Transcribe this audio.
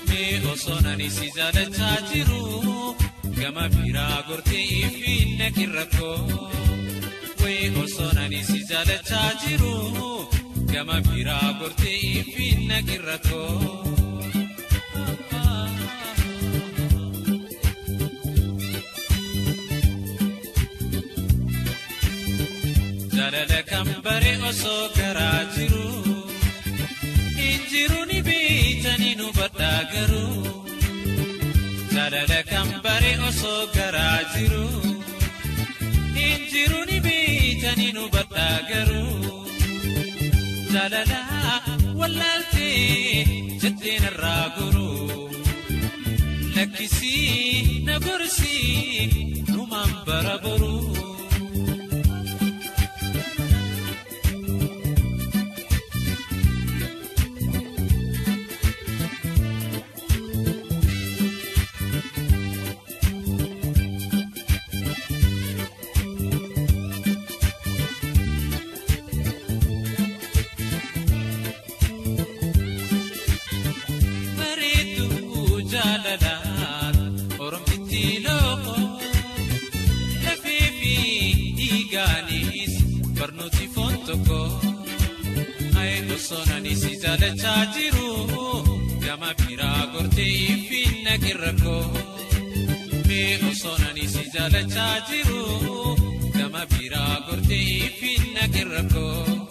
Me osonani si jalacha jiru gama bira gorte ifinna kirako we osonani si jalacha jiru gama bira gorte ifinna kirako jalala kambare oso garajiru injiruni bitani nu badagaru jalala kambare oso garajiru injiruni bitani nu badagaru jalala wallalti jatina raguru lakisi nagursi numam baraburu barnoti fontoko ay osonani si jalacha jiru gama bira gorte ifinna kirako me osonani si jalacha jiru gama bira gorte ifinna kirako